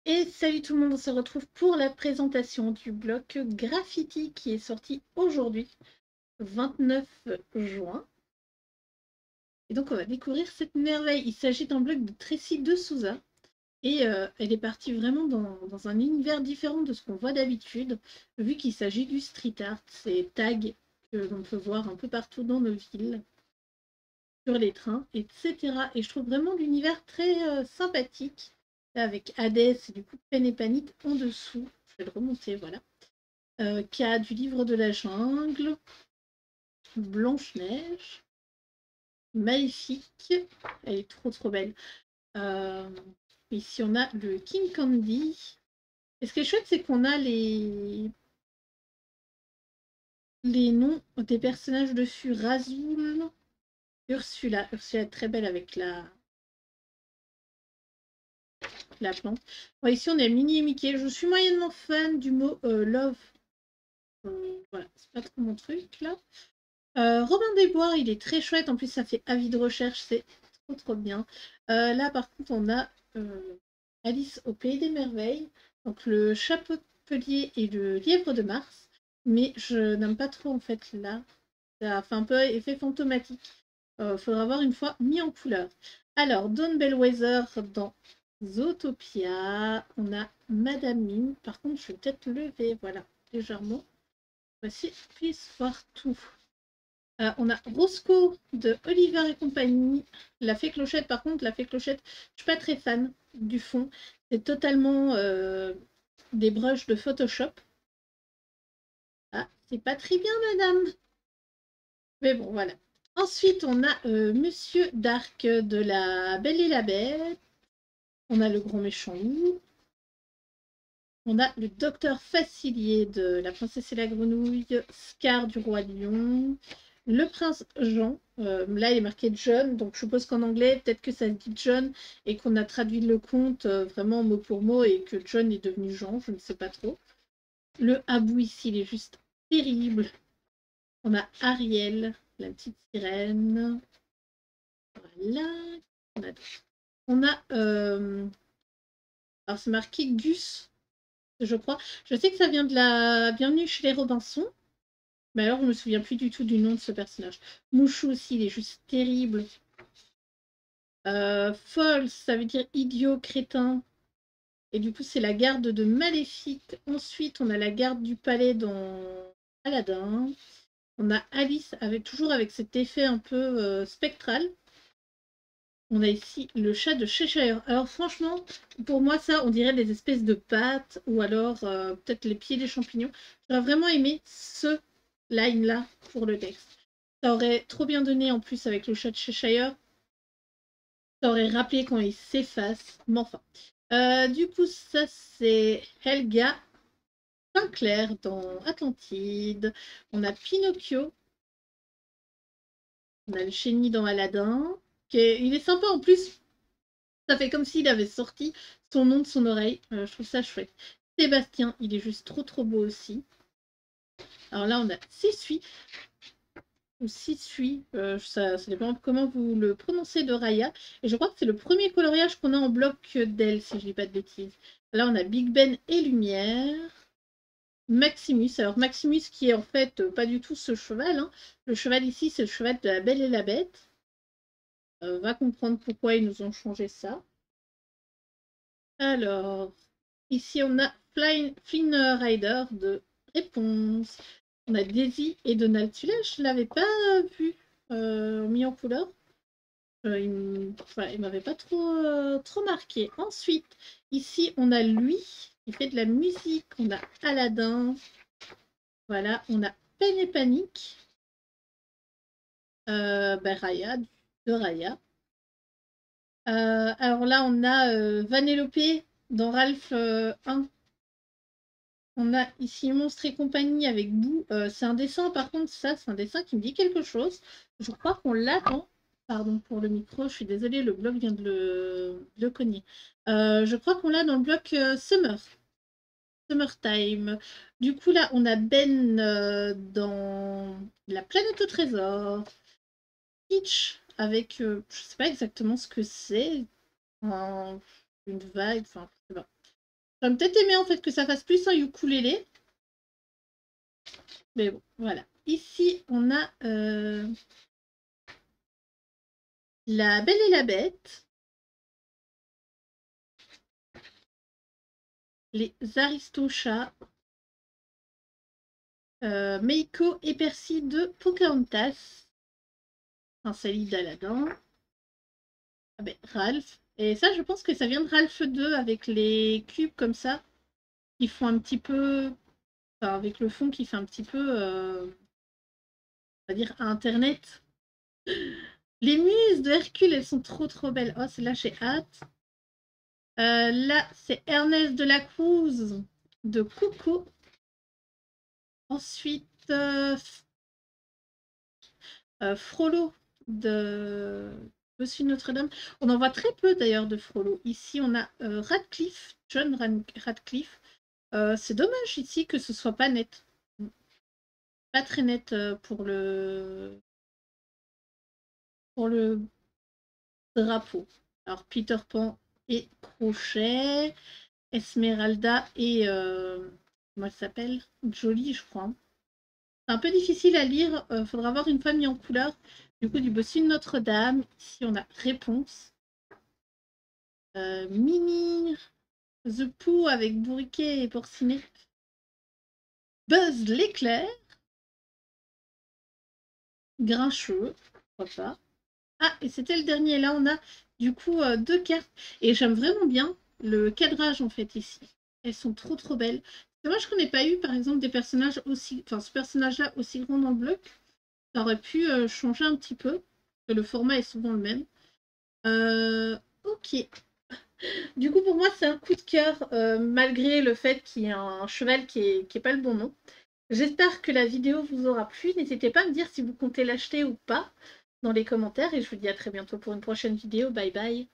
Et salut tout le monde, on se retrouve pour la présentation du bloc Graffiti qui est sorti aujourd'hui, 29 juin. Et donc on va découvrir cette merveille. Il s'agit d'un bloc de Tracy de Souza. Et elle est partie vraiment dans un univers différent de ce qu'on voit d'habitude, vu qu'il s'agit du street art, ces tags que l'on peut voir un peu partout dans nos villes, sur les trains, etc. Et je trouve vraiment l'univers très sympathique, avec Hadès et du coup Pen et Panit en dessous. Je vais le remonter, voilà. Qui a du livre de la jungle, Blanche-Neige, Maléfique, elle est trop belle. Euh, Ici on a le King Candy. Et ce qui est chouette, c'est qu'on a les noms des personnages dessus. Razul, Ursula. Ursula est très belle avec la plante. Bon, ici on a Minnie et Mickey. Je suis moyennement fan du mot love. Voilà, c'est pas trop mon truc là. Robin des Bois, il est très chouette. En plus, ça fait avis de recherche. C'est trop bien. Là, par contre, on a Alice au Pays des Merveilles. Donc, le Chapelier et le Lièvre de Mars. Mais je n'aime pas trop, en fait, là. Ça fait un peu effet fantomatique. Faudra voir une fois mis en couleur. Alors, Dawn Bellwether dans Zootopia. On a Madame Mime. Par contre, je vais peut-être lever, voilà, légèrement. Voici, puisse voir tout. On a Roscoe de Oliver et compagnie. La fée Clochette, par contre, la fée Clochette, je suis pas très fan du fond. C'est totalement des brushes de Photoshop. Ah, c'est pas très bien, madame. Mais bon, voilà. Ensuite, on a Monsieur Dark de La Belle et la Bête. On a le Grand Méchant Loup. On a le Docteur Facilier de La Princesse et la Grenouille. Scar du Roi Lion. Le Prince Jean. Là, il est marqué John, donc je suppose qu'en anglais, peut-être que ça se dit John et qu'on a traduit le conte vraiment mot pour mot et que John est devenu Jean, je ne sais pas trop. Le Habou ici, il est juste terrible. On a Ariel, la petite sirène. Voilà. On a alors c'est marqué Gus, je crois. Je sais que ça vient de la Bienvenue chez les Robinson, mais alors je me souviens plus du tout du nom de ce personnage. Mouchou aussi, il est juste terrible. Folle, ça veut dire idiot, crétin. Et du coup, c'est la garde de Maléfique. Ensuite, on a la garde du palais dans Aladdin. On a Alice, toujours avec cet effet un peu spectral. On a ici le chat de Cheshire. Alors franchement, pour moi, ça, on dirait des espèces de pattes ou alors peut-être les pieds des champignons. J'aurais vraiment aimé ce line-là pour le texte. Ça aurait trop bien donné en plus avec le chat de Cheshire. Ça aurait rappelé quand il s'efface. Mais enfin. Du coup, ça, c'est Helga Sinclair dans Atlantide. On a Pinocchio. On a le chéni dans Aladdin. Il est sympa en plus. Ça fait comme s'il avait sorti son nom de son oreille. Je trouve ça chouette. Sébastien, il est juste trop beau aussi. Alors là, on a Sisui, ou Sisui, ça dépend comment vous le prononcez de Raya. Et je crois que c'est le premier coloriage qu'on a en bloc d'elle, si je dis pas de bêtises. Là, on a Big Ben et Lumière. Maximus. Alors Maximus qui est en fait pas du tout ce cheval. Hein. Le cheval ici, c'est le cheval de la Belle et la Bête. On va comprendre pourquoi ils nous ont changé ça. Alors, ici on a Flynn Rider de Réponse. On a Daisy et Donald. Celui-là, je ne l'avais pas vu mis en couleur. Il m'avait pas trop marqué. Ensuite, ici, on a lui qui fait de la musique. On a Aladdin. Voilà, on a Peine et Panique. Raya, de Raya. Alors là, on a Vanellope dans Ralph 1. On a ici Monstre et compagnie avec Boo. C'est un dessin, par contre, ça, c'est un dessin qui me dit quelque chose. Je crois qu'on l'a dans... Pardon pour le micro, je suis désolée, le bloc vient de le cogner. Je crois qu'on l'a dans le bloc Summertime. Du coup, là, on a Ben dans La planète au trésor. Peach avec, je sais pas exactement ce que c'est, une vague, enfin, je sais pas. J'aurais peut-être aimé en fait que ça fasse plus un ukulélé. Mais bon, voilà. Ici, on a La Belle et la Bête. Les Aristochats. Meiko et Percy de Pocahontas. Prince d'Aladin. Ah ben, Ralph. Et ça, je pense que ça vient de Ralph 2 avec les cubes comme ça. Qui font un petit peu. Enfin, avec le fond qui fait un petit peu. On va dire Internet. Les muses de Hercule, elles sont trop belles. Oh, celle-là, j'ai hâte. Là, c'est Ernest de la Cruz de Coco. Ensuite, Frollo de Monsieur Notre-Dame. On en voit très peu d'ailleurs de Frollo. Ici, on a Radcliffe, John Radcliffe. C'est dommage ici que ce soit pas net. Pas très net pour le drapeau. Alors, Peter Pan et Crochet, Esmeralda et comment elle s'appelle? Jolie, je crois. C'est un peu difficile à lire. Faudra avoir une famille en couleur. Du coup, du Bossu de Notre-Dame. Ici, on a Réponse. Mimi, The Pooh avec Bourriquet et Porcinet. Buzz l'éclair. Grincheux, pourquoi pas. Ah, et c'était le dernier. Là, on a du coup 2 cartes. Et j'aime vraiment bien le cadrage en fait ici. Elles sont trop belles. C'est dommage qu'on n'ait pas eu par exemple des personnages aussi. Enfin, ce personnage-là aussi grand dans le bloc. Ça aurait pu changer un petit peu. Le format est souvent le même. Ok. Du coup, pour moi, c'est un coup de cœur, malgré le fait qu'il y ait un cheval qui est pas le bon nom. J'espère que la vidéo vous aura plu. N'hésitez pas à me dire si vous comptez l'acheter ou pas dans les commentaires. Et je vous dis à très bientôt pour une prochaine vidéo. Bye bye.